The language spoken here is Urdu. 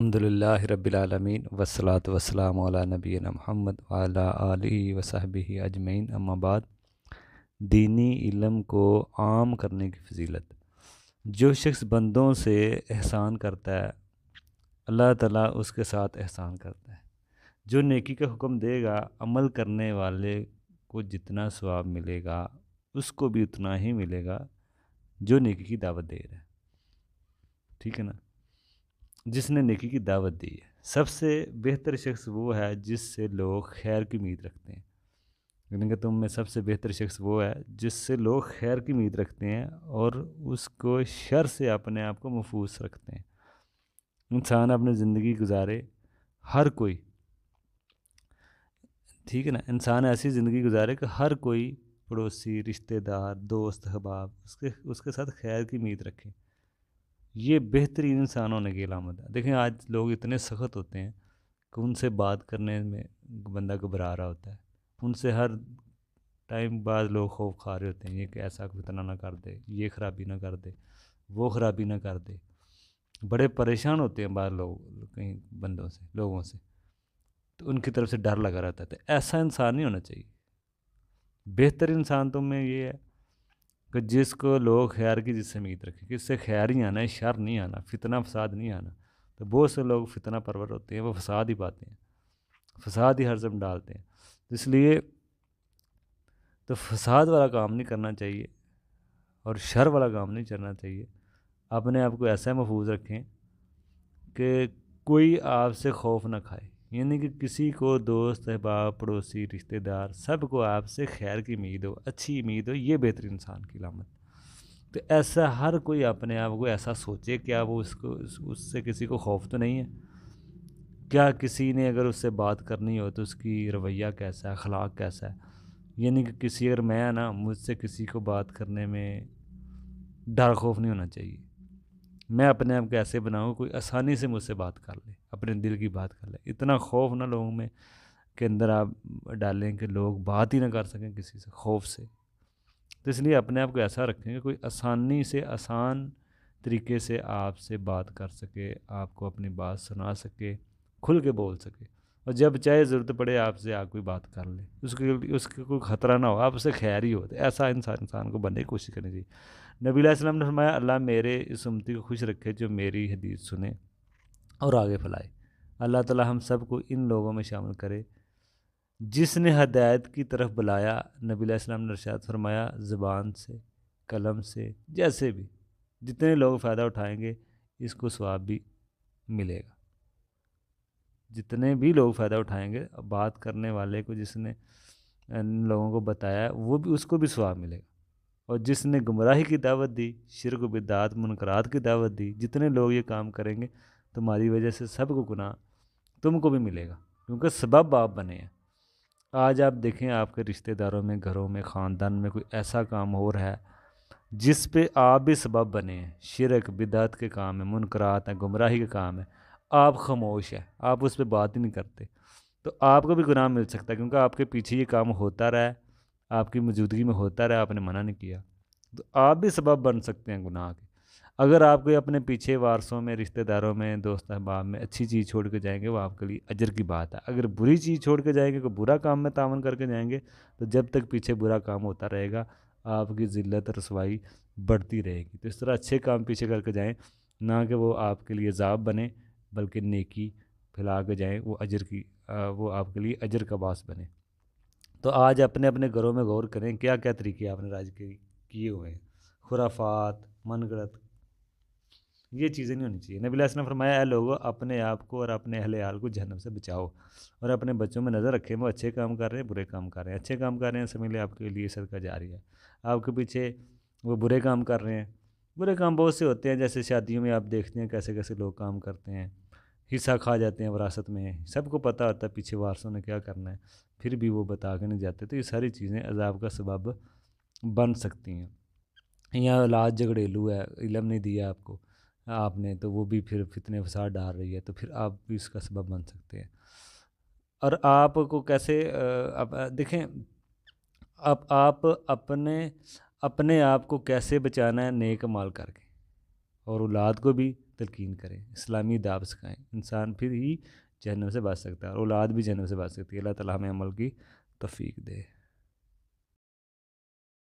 الحمدللہ رب العالمین والصلاة والسلام علی نبینا محمد وعلی آلہ وصحبہ اجمعین، اما بعد۔ دینی علم کو عام کرنے کی فضیلت۔ جو شخص بندوں سے احسان کرتا ہے، اللہ تعالیٰ اس کے ساتھ احسان کرتا ہے۔ جو نیکی کا حکم دے گا، عمل کرنے والے کو جتنا ثواب ملے گا اس کو بھی اتنا ہی ملے گا جو نیکی کی دعوت دے رہا ہے۔ ٹھیک ہے نا؟ جس نے نیکی کی دعوت دی ہے، سب سے بہتر شخص وہ ہے جس سے لوگ خیر کی امید رکھتے ہیں۔ یعنی کہ تم میں سب سے بہتر شخص وہ ہے جس سے لوگ خیر کی امید رکھتے ہیں اور اس کو شر سے اپنے آپ کو محفوظ رکھتے ہیں۔ انسان اپنی زندگی گزارے، ہر کوئی، ٹھیک ہے نا، انسان ایسی زندگی گزارے کہ ہر کوئی پڑوسی، رشتہ دار، دوست، احباب اس کے ساتھ خیر کی امید رکھے۔ یہ بہترین انسان ہونے کی علامت ہے۔ دیکھیں آج لوگ اتنے سخت ہوتے ہیں کہ ان سے بات کرنے میں بندہ گھبرا رہا ہوتا ہے۔ ان سے ہر ٹائم بعض لوگ خوف کھا رہے ہوتے ہیں، یہ کہ ایسا فتنہ نہ کر دے، یہ خرابی نہ کر دے، وہ خرابی نہ کر دے۔ بڑے پریشان ہوتے ہیں بعض لوگ کہیں بندوں سے، لوگوں سے، تو ان کی طرف سے ڈر لگا رہتا ہے۔ ایسا انسان نہیں ہونا چاہیے۔ بہتر انسان تم میں یہ ہے کہ جس کو لوگ خیر کی جس سے امید رکھیں کہ اس سے خیر ہی آنا ہے، شر نہیں آنا، فتنہ فساد نہیں آنا۔ تو بہت سے لوگ فتنہ پرور ہوتے ہیں، وہ فساد ہی پاتے ہیں، فساد ہی ہر زم ڈالتے ہیں۔ اس لیے تو فساد والا کام نہیں کرنا چاہیے اور شر والا کام نہیں کرنا چاہیے۔ اپنے آپ کو ایسا محفوظ رکھیں کہ کوئی آپ سے خوف نہ کھائے، یعنی کہ کسی کو دوست، احباب، پڑوسی، رشتہ دار، سب کو آپ سے خیر کی امید ہو، اچھی امید ہو۔ یہ بہتر انسان کی علامت۔ تو ایسا ہر کوئی اپنے آپ کو ایسا سوچے، کیا وہ اس سے کسی کو خوف تو نہیں ہے؟ کیا کسی نے اگر اس سے بات کرنی ہو تو اس کی رویہ کیسا ہے، اخلاق کیسا ہے؟ یعنی کہ کسی اگر میں نا، مجھ سے کسی کو بات کرنے میں ڈر خوف نہیں ہونا چاہیے۔ میں اپنے آپ کو ایسے بناؤں کوئی آسانی سے مجھ سے بات کر لے، اپنے دل کی بات کر لے۔ اتنا خوف نہ لوگوں میں کے اندر آپ ڈالیں کہ لوگ بات ہی نہ کر سکیں کسی سے، خوف سے۔ تو اس لیے اپنے آپ کو ایسا رکھیں کہ کوئی آسانی سے، آسان طریقے سے آپ سے بات کر سکے، آپ کو اپنی بات سنا سکے، کھل کے بول سکے، اور جب چاہے ضرورت پڑے آپ سے کوئی بات کر لے، اس کے کوئی خطرہ نہ ہو، آپ اسے خیر ہی ہو۔ ایسا انسان کو بننے کی کوشش کرنی چاہیے۔ نبی علیہ السلام نے فرمایا، اللہ میرے اس امتی کو خوش رکھے جو میری حدیث سنے اور آگے پھیلائے۔ اللہ تعالی ہم سب کو ان لوگوں میں شامل کرے جس نے ہدایت کی طرف بلایا۔ نبی علیہ السلام نے ارشاد فرمایا، زبان سے، قلم سے، جیسے بھی جتنے لوگ فائدہ اٹھائیں گے اس کو ثواب بھی ملے گا۔ جتنے بھی لوگ فائدہ اٹھائیں گے، بات کرنے والے کو جس نے ان لوگوں کو بتایا، وہ بھی، اس کو بھی ثواب ملے گا۔ اور جس نے گمراہی کی دعوت دی، شرک و بدعات، منکرات کی دعوت دی، جتنے لوگ یہ کام کریں گے تمہاری وجہ سے سب کو گناہ تم کو بھی ملے گا، کیونکہ سبب آپ بنے ہیں۔ آج آپ دیکھیں آپ کے رشتہ داروں میں، گھروں میں، خاندان میں کوئی ایسا کام ہو رہا ہے جس پہ آپ بھی سبب بنے ہیں، شرک بدعت کے کام ہیں، منکرات ہیں، گمراہی کے کام ہیں، آپ خاموش ہیں، آپ اس پہ بات ہی نہیں کرتے، تو آپ کو بھی گناہ مل سکتا ہے، کیونکہ آپ کے پیچھے یہ کام ہوتا رہا ہے، آپ کی موجودگی میں ہوتا رہا، آپ نے منع نہیں کیا، تو آپ بھی سبب بن سکتے ہیں گناہ کے۔ اگر آپ کوئی اپنے پیچھے وارثوں میں، رشتہ داروں میں، دوست احباب میں اچھی چیز چھوڑ کے جائیں گے، وہ آپ کے لیے اجر کی بات ہے۔ اگر بری چیز چھوڑ کے جائیں گے، کوئی برا کام میں تعاون کر کے جائیں گے، تو جب تک پیچھے برا کام ہوتا رہے گا آپ کی ذلت اور رسوائی بڑھتی رہے گی۔ تو اس طرح اچھے کام پیچھے کر کے جائیں، نہ کہ وہ آپ کے لیے عذاب بنے، بلکہ نیکی پھیلا کے جائیں، وہ آپ کے لیے اجر کا باعث بنے۔ تو آج اپنے اپنے گھروں میں غور کریں، کیا کیا طریقے آپ نے راج کیے ہوئے ہیں۔ خرافات، من گڑت، یہ چیزیں نہیں ہونی چاہیے۔ نبی علیہ السلام نے فرمایا، اے لوگو اپنے آپ کو اور اپنے اہل عیال کو جہنم سے بچاؤ، اور اپنے بچوں میں نظر رکھیں، وہ اچھے کام کر رہے ہیں، برے کام کر رہے ہیں۔ اچھے کام کر رہے ہیں سمجھ لیں آپ کے لیے صدقہ جاری ہے، آپ کے پیچھے وہ برے کام کر رہے ہیں۔ برے کام بہت سے ہوتے ہیں، جیسے شادیوں میں آپ دیکھتے ہیں کیسے کیسے لوگ کام کرتے ہیں، حصہ کھا جاتے ہیں وراثت میں، سب کو پتہ ہوتا ہے پیچھے وارثوں نے کیا کرنا ہے، پھر بھی وہ بتا کے نہیں جاتے۔ تو یہ ساری چیزیں عذاب کا سبب بن سکتی ہیں۔ یا اولاد جھگڑیلو ہے، علم نہیں دیا آپ نے، تو وہ بھی پھر فتنے فساد ڈال رہی ہے، تو پھر آپ بھی اس کا سبب بن سکتے ہیں۔ اور آپ کو کیسے اب دیکھیں، اب آپ اپنے آپ کو کیسے بچانا ہے، نیک مال کر کے، اور اولاد کو بھی تلقین کریں، اسلامی داب سکھائیں، انسان پھر ہی جہنم سے بچ سکتا ہے اور اولاد بھی جہنم سے بچ سکتی ہے۔ اللہ تعالیٰ ہمیں عمل کی توفیق دے۔